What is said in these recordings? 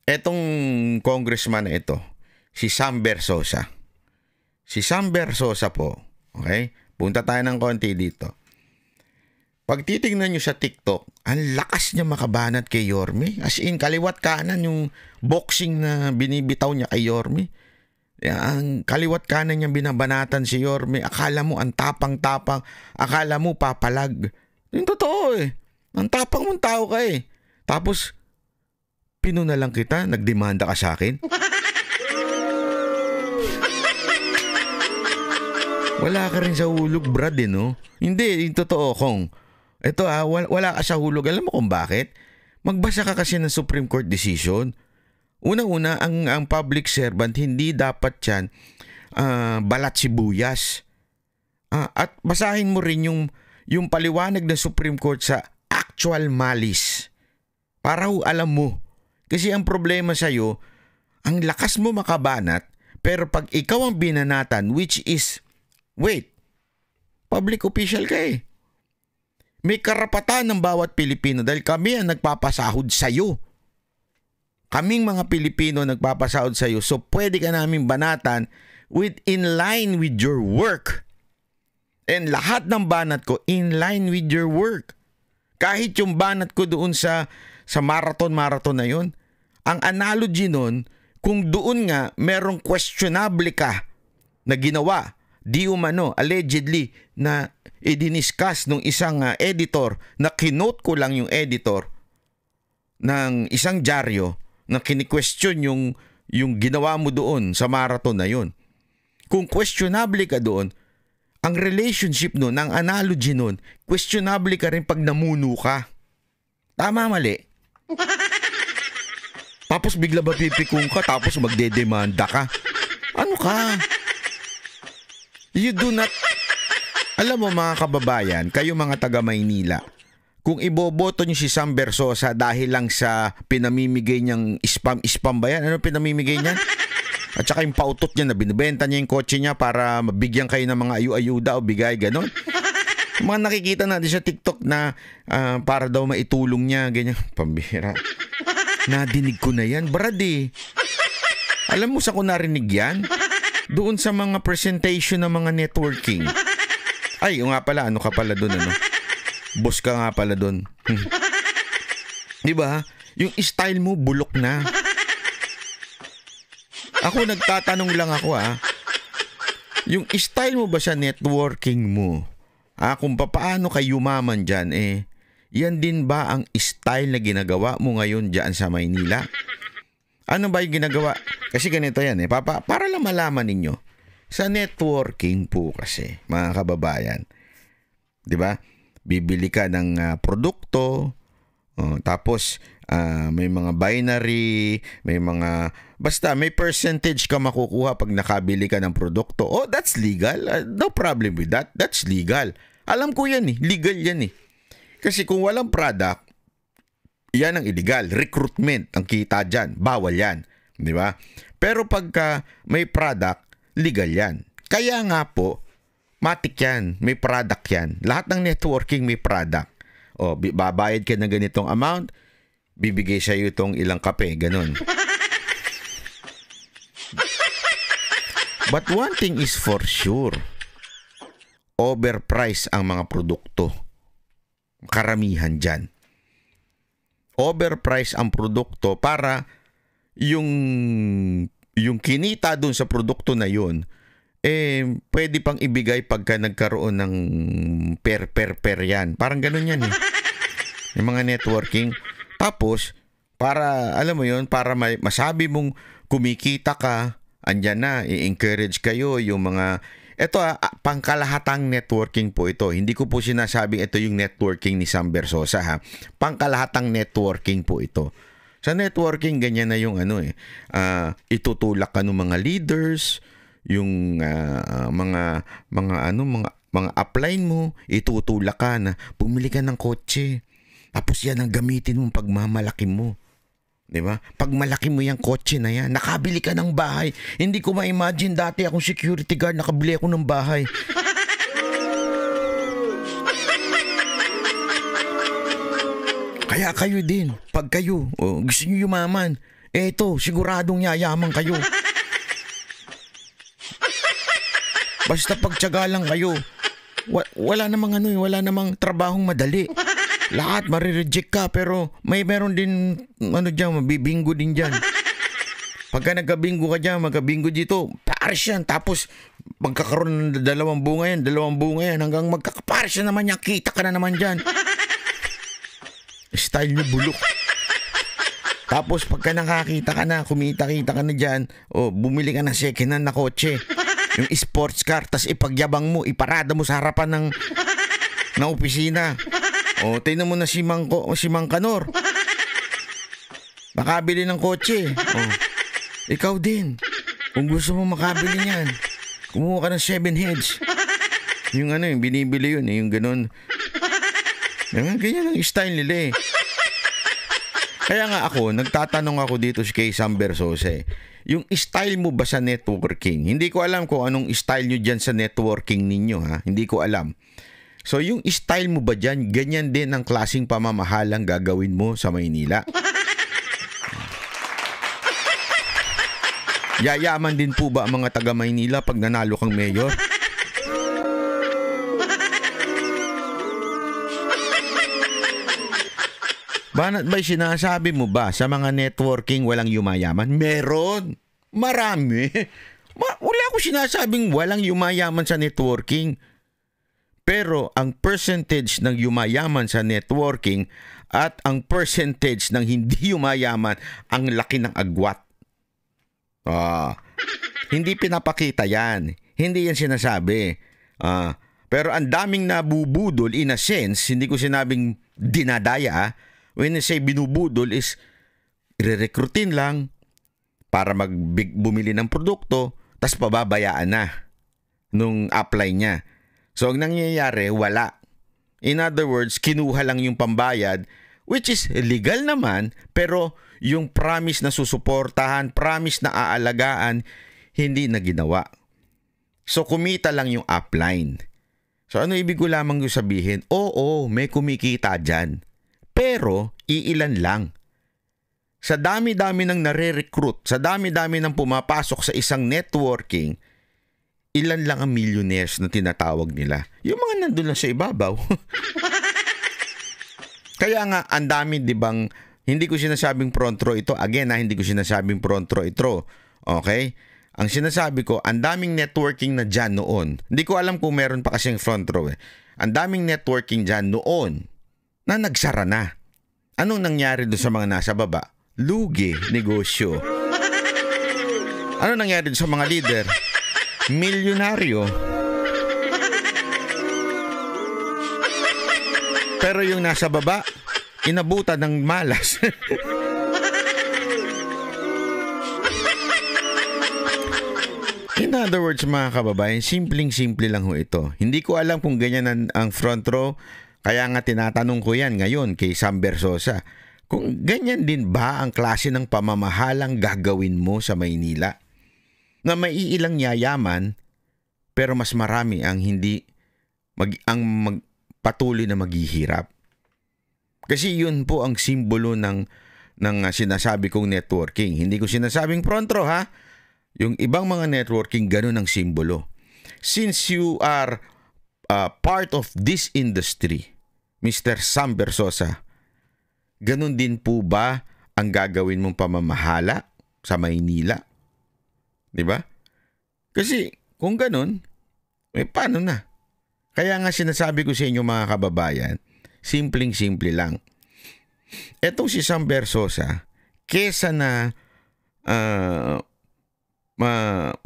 Etong congressman na ito, si Sam Versosa. Si Sam Versosa po, okay? Punta tayo ng konti dito. Pag titingnan nyo sa TikTok, ang lakas niya makabanat kay Yorme. As in, kaliwat kanan yung boxing na binibitaw niya kay Yorme. Ang kaliwat kanan niya binabanatan si Yorme. Akala mo ang tapang-tapang. Akala mo papalag. Yung totoo eh. Ang tapang mong tao ka eh. Tapos, pinuna lang kita, nagdemanda ka sa akin. Wala ka rin sa hulog, brad eh, no? Hindi, yung totoo, Kong. Ito wala ka sa hulog. Alam mo kung bakit? Magbasa ka kasi ng Supreme Court decision. Unang-una, ang public servant, hindi dapat yan balat sibuyas. At basahin mo rin yung paliwanag ng Supreme Court sa actual malice. Para alam mo. Kasi ang problema sa'yo, ang lakas mo makabanat, pero pag ikaw ang binanatan, which is, wait, public official ka eh. May karapatan ng bawat Pilipino dahil kami ang nagpapasahod sa'yo. Kaming mga Pilipino nagpapasahod sa'yo, so pwede ka namin banatan in line with your work. And lahat ng banat ko in line with your work. Kahit yung banat ko doon sa marathon na yun, ang analogy nun, kung doon nga merong questionable ka na ginawa, di umano, allegedly, na idiniscuss nung isang editor, na kinote ko lang yung editor ng isang dyaryo na kini-question yung ginawa mo doon sa marathon na yun. Kung questionable ka doon, ang relationship nun, ang analogy nun, questionable ka rin pag namuno ka. Tama, mali? Tapos bigla ba pipikong ka, tapos magdedemanda ka? Ano ka? You do not... Alam mo mga kababayan, kayo mga taga Maynila, kung iboboto nyo si Sam Versosa dahil lang sa pinamimigay niyang spam ba yan? Ano pinamimigay niya? At saka yung pautot niya na binibenta niya yung kotse niya para mabigyan kayo ng mga ayu-ayuda o bigay, ganon. Mga nakikita natin sa TikTok na para daw maitulong niya, ganyan. Pambihira. Nadinig ko na yan, brad eh. Alam mo sa ko narinig yan? Doon sa mga presentation ng mga networking. Ay, nga pala, ano ka pala doon, ano? Boss ka nga pala doon. Di ba? Yung style mo, bulok na. Ako, nagtatanong lang ako, Yung style mo ba sa networking mo? Kung paano ka yumaman dyan, yan din ba ang style na ginagawa mo ngayon dyan sa Maynila? Ano ba yung ginagawa? Kasi ganito yan, para lang malaman ninyo. Sa networking po kasi, mga kababayan, di ba? Bibili ka ng produkto, tapos may mga binary, may mga, basta may percentage ka makukuha pag nakabili ka ng produkto. Oh, that's legal. No problem with that. That's legal. Alam ko yan legal yan Kasi kung walang product, yan ang illegal. Recruitment ang kita dyan. Bawal yan. Di ba? Pero pagka may product, legal yan. Kaya nga po, matik yan. May product yan. Lahat ng networking may product. O, babayad ka ng ganitong amount, bibigay sa'yo itong ilang kape. Ganon. But one thing is for sure. Overpriced ang mga produkto. Karamihan dyan. Overpriced ang produkto para yung kinita dun sa produkto na yun, pwede pang ibigay pagka nagkaroon ng per yan. Parang ganun yan Yung mga networking. Tapos, para, alam mo yun, para masabi mong kumikita ka, andyan na, i-encourage kayo yung mga, ito pangkalahatang networking po ito. Hindi ko po sinasabing ito yung networking ni Sam Versosa Pangkalahatang networking po ito. Sa networking, ganyan na yung itutulak ka ng mga leaders, yung mga upline mo, itutulak ka na bumili ka ng kotse. Tapos yan ang gamitin mong pagmamalaki mo. Diba? Pag malaki mo yung kotse na yan, nakabili ka ng bahay. Hindi ko ma-imagine dati akong security guard, nakabili ako ng bahay. Kaya kayo din, pag kayo gusto nyo yumaman, Eto, siguradong yayaman kayo. Basta pagtiyaga lang kayo. Wala namang trabahong madali. Lahat marireject ka pero meron din mabibinggo din diyan. Pagka nagkabinggo ka diyan, magkabinggo dito, pares yan. Tapos magkakaroon ng dalawang bunga yan hanggang magkakapares na naman yan. Kita ka na naman diyan. Style niyo bulok. Tapos pagka nakakita ka na, kumita-kita ka na diyan, bumili ka ng second hand na kotse. Yung sports car, tas ipagyabang mo, iparada mo sa harapan ng opisina. Tingnan mo na si Mang Kanor. Makabili ng kotse. Ikaw din. Kung gusto mo makabili niyan, kumuha ka ng 7 heads. Yung binibili yun, yung ganun. Ganyan ang style nila eh. Kaya nga nagtatanong ako dito kay Sam Bersosa. Yung style mo ba sa networking? Hindi ko alam kung anong style nyo dyan sa networking ninyo, ha? Hindi ko alam. So yung style mo ba dyan, ganyan din ang klaseng pamamahalang gagawin mo sa Maynila? Yayaman din po ba ang mga taga Maynila pag nanalo kang mayor? Banat ba'y sinasabi mo ba sa mga networking walang yumayaman? Meron. Marami. Wala ko sinasabing walang yumayaman sa networking. Pero ang percentage ng yumayaman sa networking at ang percentage ng hindi yumayaman, ang laki ng agwat. Hindi pinapakita yan. Hindi yan sinasabi. Pero ang daming nabubudol in a sense, hindi ko sinabing dinadaya. When I say binubudol is i-recruitin lang para bumili ng produkto, tas pababayaan na nung apply niya. So, ang nangyayari, wala. In other words, kinuha lang yung pambayad, which is legal naman, pero yung promise na susuportahan, promise na aalagaan, hindi na ginawa. So, kumita lang yung upline. So, ano ibig ko lamang yung sabihin? Oo, may kumikita dyan. Pero, iilan lang. Sa dami-dami ng nare-recruit, sa dami-dami ng pumapasok sa isang networking, ilan lang ang millionaires na tinatawag nila. Yung mga nandun lang sa ibabaw. Kaya nga, ang dami, di bang, hindi ko sinasabing front row ito. Again, hindi ko sinasabing front row ito. Okay? Ang sinasabi ko, ang daming networking na dyan noon. Hindi ko alam kung meron pa kasing front row eh. Ang daming networking dyan noon na nagsara na. Anong nangyari doon sa mga nasa baba? Lugi, negosyo. Ano nangyari doon sa mga leader? Milyonaryo. Pero yung nasa baba, inabutan ng malas. In other words, mga kababayan, simpleng-simple lang ho ito. Hindi ko alam kung ganyan ang front row, kaya nga tinatanong ko yan ngayon kay Sam Bersosa. Kung ganyan din ba ang klase ng pamamahalang gagawin mo sa Maynila? Na maiilang yayaman, pero mas marami ang patuloy na maghihirap. Kasi yun po ang simbolo ng sinasabi kong networking. Hindi ko sinasabing front row, ha? Yung ibang mga networking, ganun ang simbolo. Since you are part of this industry, Mr. Sam Bersosa, ganun din po ba ang gagawin mong pamamahala sa Maynila? Diba? Kasi kung ganun, paano na? Kaya nga sinasabi ko sa inyo mga kababayan, simpleng-simple lang. Etong si Sam Bersosa, kesa na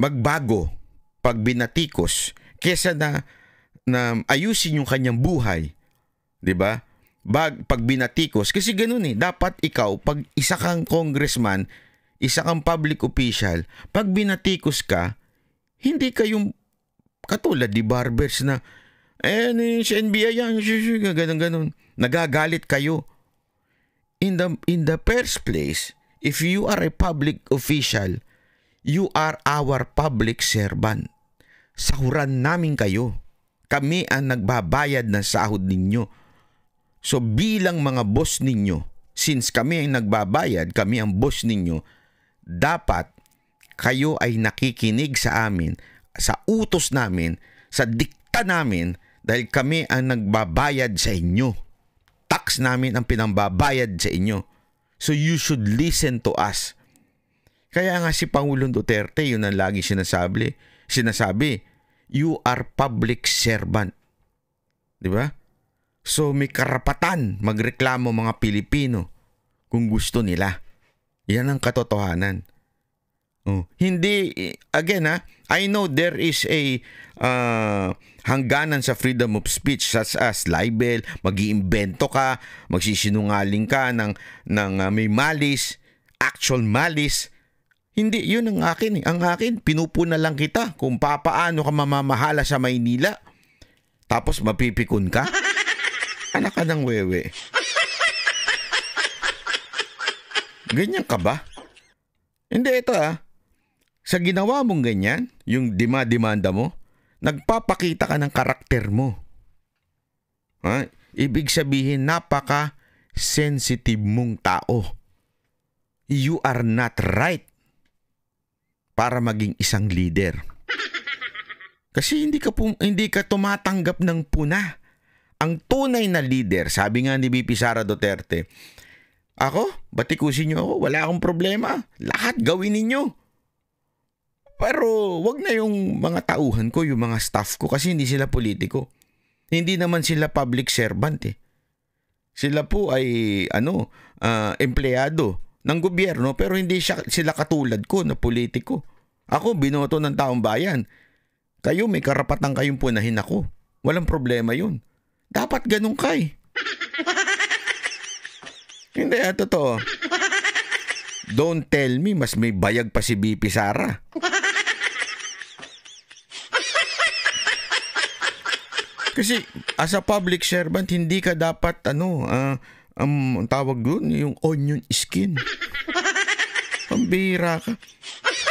magbago pag binatikos, kesa na ayusin yung kanyang buhay, 'di ba? Pag binatikos, kasi ganoon dapat ikaw pag isa kang congressman, isa kang public official, pag binatikos ka, hindi kayong katulad di barbers na si NBI yan, ganun. Nagagalit kayo. In the first place, if you are a public official, you are our public servant. Sahuran namin kayo. Kami ang nagbabayad ng sahod ninyo. So bilang mga boss ninyo, since kami ang nagbabayad, kami ang boss ninyo, dapat kayo ay nakikinig sa amin, sa utos namin, sa dikta namin dahil kami ang nagbabayad sa inyo. Tax namin ang pinambabayad sa inyo. So you should listen to us. Kaya nga si Pangulong Duterte, yun ang lagi sinasabi, you are public servant. Di ba? So may karapatan magreklamo mga Pilipino kung gusto nila. Yan ang katotohanan. Hindi, again I know there is a hangganan sa freedom of speech such as libel, mag-iimbento ka, magsisinungaling ka ng may malice, actual malice. Hindi, yun ang akin. Ang akin, pinupuna lang kita kung papaano ka mamamahala sa Maynila. Tapos mapipikon ka? Anak ka ng wewe. Ganyan ka ba? Hindi, ito sa ginawa mong ganyan, yung demanda mo, nagpapakita ka ng karakter mo. Ibig sabihin, napaka-sensitive mong tao. You are not right para maging isang leader. Kasi hindi ka tumatanggap ng puna. Ang tunay na leader, sabi nga ni VP Sara Duterte, ako, batikusin niyo ako, wala akong problema. Lahat gawin ninyo. Pero wag na yung mga tauhan ko, yung mga staff ko kasi hindi sila politiko. Hindi naman sila public servant eh. Sila po ay empleyado ng gobyerno pero hindi sila katulad ko na politiko. Ako, binoto ng taong bayan. Kayo, may karapatan kayong punahin ako. Walang problema yun. Dapat ganun ka eh. Hindi, totoo. Don't tell me, mas may bayag pa si BP Sara. Kasi as a public servant, hindi ka dapat tawag doon, yung onion skin. Pambihira ka.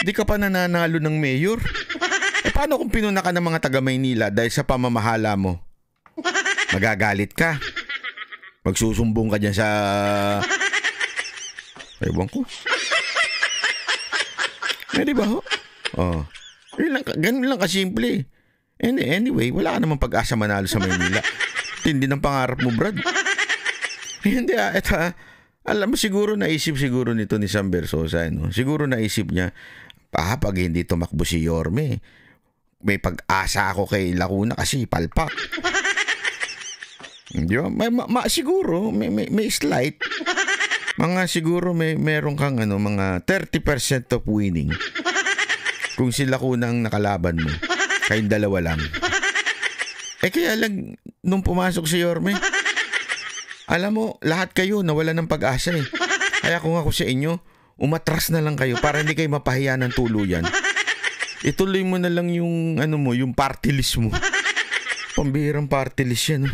Hindi ka pa nananalo ng mayor. Paano kung pinuna ka ng mga taga Maynila dahil sa pamamahala mo? Magagalit ka. Magsusumbong ka dyan sa... Ewan ko. Di ba ho? Ganun lang kasimple. Anyway, wala ka namang pag-asa manalo sa Maynila. Tindi ng pangarap mo, Brad. Hindi alam mo, siguro naisip nito ni Sam Bersosa. No? Siguro naisip niya, pag hindi tumakbo si Yorme, may pag-asa ako kay Lacuna kasi palpak. Di ba? Siguro, may slight. Siguro meron kang mga 30% of winning. Kung si Lacuna ang nakalaban mo, kayong dalawa lang. Kaya lang, nung pumasok si Yorme, alam mo, lahat kayo nawala ng pag-asa eh. Kaya kung ako sa inyo, umatras na lang kayo para hindi kayo mapahiya ng tuluyan. Ituloy mo na lang yung yung party list mo. Pambihirang party list yan.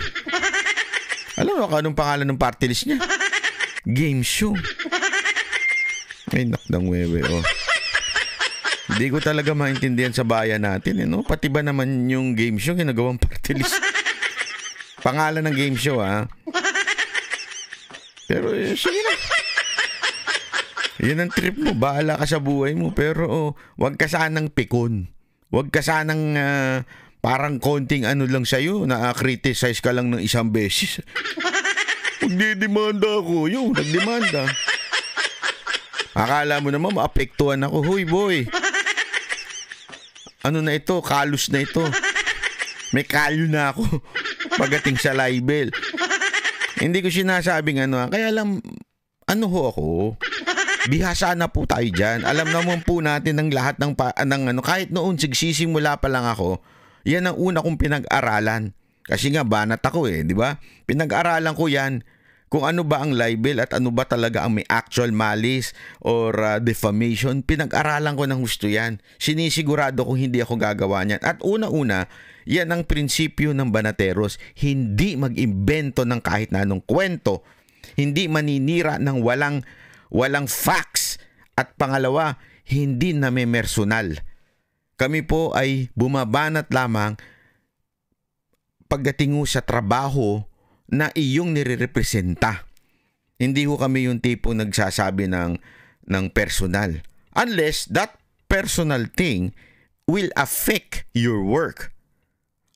Alam mo anong pangalan ng party list niya? Game show. Ay, nakdang wewe, Hindi ko talaga maintindihan sa bayan natin, Pati ba naman yung game show ginagawang party list? Pangalan ng game show, Pero, sige na. Yan ang trip mo. Bahala ka sa buhay mo. Pero, wag ka sanang pikon. Wag ka sanang parang konting lang sa'yo na criticize ka lang ng isang beses. Magdidemanda ako. Nagdemanda. Akala mo naman maapektuhan ako. Huy, boy. Ano na ito? Kalos na ito. May kalyo na ako. Pagdating sa libel. Hindi ko sinasabing kaya lang, ako? Bihasa na po tayo dyan. Alam naman po natin ng lahat ng kahit noon sigsisimula pa lang ako, yan ang una kong pinag-aralan. Kasi nga, banat ako di ba? Pinag-aralan ko yan kung ano ba ang libel at ano ba talaga ang may actual malice or defamation. Pinag-aralan ko ng gusto yan. Sinisigurado kong hindi ako gagawa niyan. At una-una, yan ang prinsipyo ng Banateros. Hindi mag-imbento ng kahit na anong kwento. Hindi maninira ng walang facts. At pangalawa, hindi namemersonal. Kami po ay bumabanat lamang pagdating sa trabaho na iyong nirerepresenta. Hindi ho kami yung tipong nagsasabi ng personal. Unless that personal thing will affect your work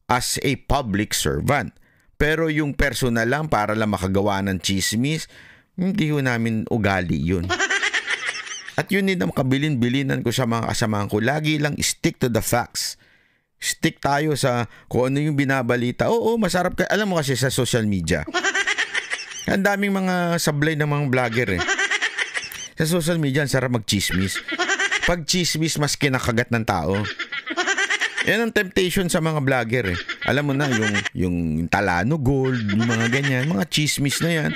as a public servant. Pero yung personal lang para lang makagawa ng chismis, hindi ko namin ugali yun. At yun din ang kabilin-bilinan ko sa mga kasamahan ko. Lagi lang stick to the facts. Stick tayo sa kung ano yung binabalita. Oo, masarap ka. Alam mo kasi sa social media, ang daming mga sablay ng mga vlogger eh. Sa social media, ang sarap mag-chismis. Pag chismis, mas kinakagat ng tao. Yan ang temptation sa mga vlogger eh. Alam mo na, yung Talano Gold, yung mga ganyan, mga chismis na yan.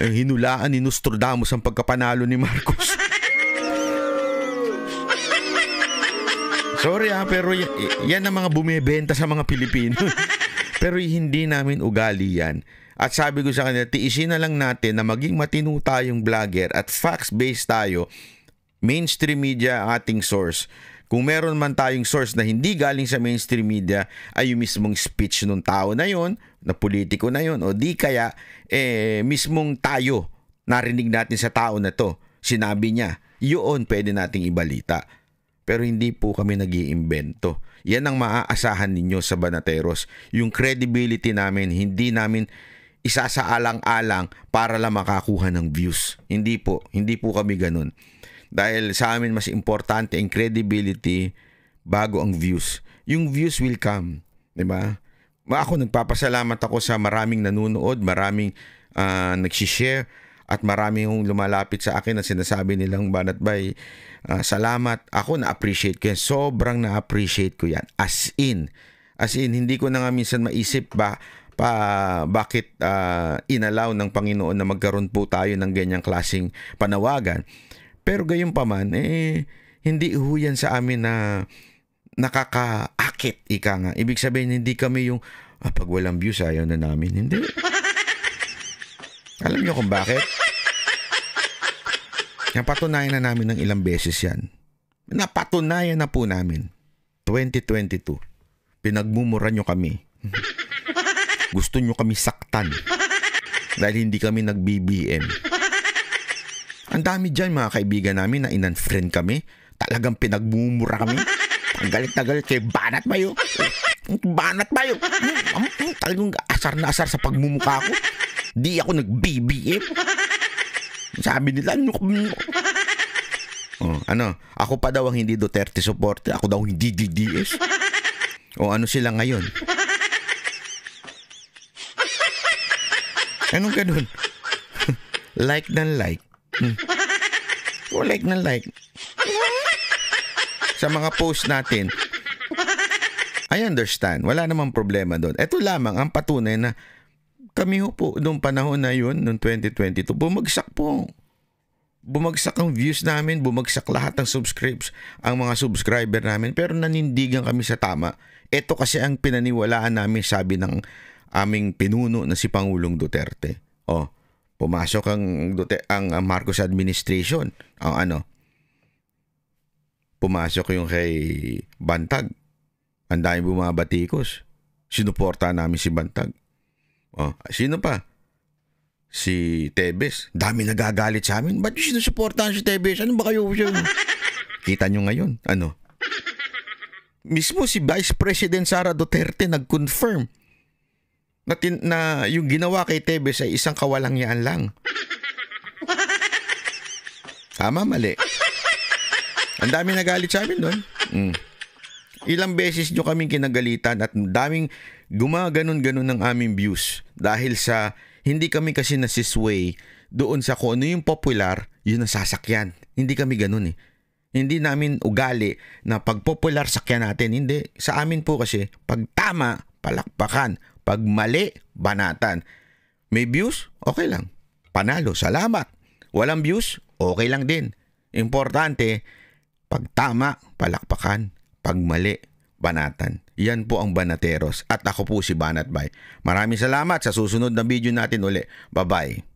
Hinulaan ni Nostradamus ang pagkapanalo ni Marcos. Sorry pero yan ang mga bumibenta sa mga Pilipino. Pero hindi namin ugali yan. At sabi ko sa kanila, tiisin na lang natin na maging matino tayong vlogger at facts-based tayo. Mainstream media ang ating source. Kung meron man tayong source na hindi galing sa mainstream media, ay yung mismong speech ng tao na yon, na politiko na yon, o di kaya mismong tayo, narinig natin sa tao na to, sinabi niya, yun pwede nating ibalita. Pero hindi po kami nag-iimbento. Yan ang maaasahan ninyo sa Banateros. Yung credibility namin, hindi namin isasaalang-alang para lang makakuha ng views. Hindi po kami ganun. Dahil sa amin mas importante ang credibility bago ang views. Yung views will come, 'di ba? Ako nagpapasalamat ako sa maraming nanonood, maraming nagsi-share at maraming lumalapit sa akin na sinasabi nilang Banatbay, salamat. Ako na-appreciate ko yan. Sobrang na-appreciate ko yan. As in, hindi ko na nga minsan maisip bakit inalaw ng Panginoon na magkaroon po tayo ng ganyang klaseng panawagan. Pero gayon pa man, hindi yan sa amin na nakakaakit, ika nga. Ibig sabihin, hindi kami yung, pag walang views, ayaw na namin. Hindi. Alam niyo kung bakit? Napatunayan na namin ng ilang beses yan. Napatunayan na po namin. 2022. Pinagmumura nyo kami. Gusto nyo kami saktan. Dahil hindi kami nag-BBM. Ang dami dyan mga kaibigan namin na in-unfriend kami. Talagang pinagmumura kami. Ang galit na galit kay Banatbay. Banatbay. Talagang asar na asar sa pagmumukha ko. Di ako nag-BBM. Sabi nila, ako pa daw ang hindi Duterte supporter. Ako daw hindi DDS. O ano sila ngayon? Anong ganun? Like na like. O like na like. Sa mga post natin, I understand. Wala namang problema doon. Ito lamang ang patunay na kami po noong panahon na yun, noong 2022, bumagsak po. Bumagsak ang views namin, bumagsak lahat ng ang mga subscriber namin, pero nanindigan kami sa tama. Ito kasi ang pinaniwalaan namin, sabi ng aming pinuno na si Pangulong Duterte. Pumasok ang Marcos administration. Pumasok yung kay Bantag. Ang dami bumabatikos. Sinuporta namin si Bantag. Sino pa? Si Tebes. Dami nagagalit sa amin. Ba't yung sinusuportahan si Tebes? Ano ba kayo? Kita nyo ngayon. Mismo si Vice President Sara Duterte nag-confirm na yung ginawa kay Tebes ay isang kawalangyaan lang. Tama, mali. Ang dami nagalit sa amin doon. Ilang beses nyo kaming kinagalitan at daming gumaganon-ganon ng aming views dahil sa hindi kami kasi nasisway doon sa kung ano yung popular, yun ang sasakyan. Hindi kami ganun eh. Hindi namin ugali na pag popular sakyan natin. Hindi. Sa amin po kasi, pag tama, palakpakan. Pag mali, banatan. May views? Okay lang. Panalo, salamat. Walang views? Okay lang din. Importante, pag tama, palakpakan. Pag mali, banatan. Yan po ang Banateros. At ako po si Banatbay. Maraming salamat sa susunod na video natin uli. Bye-bye.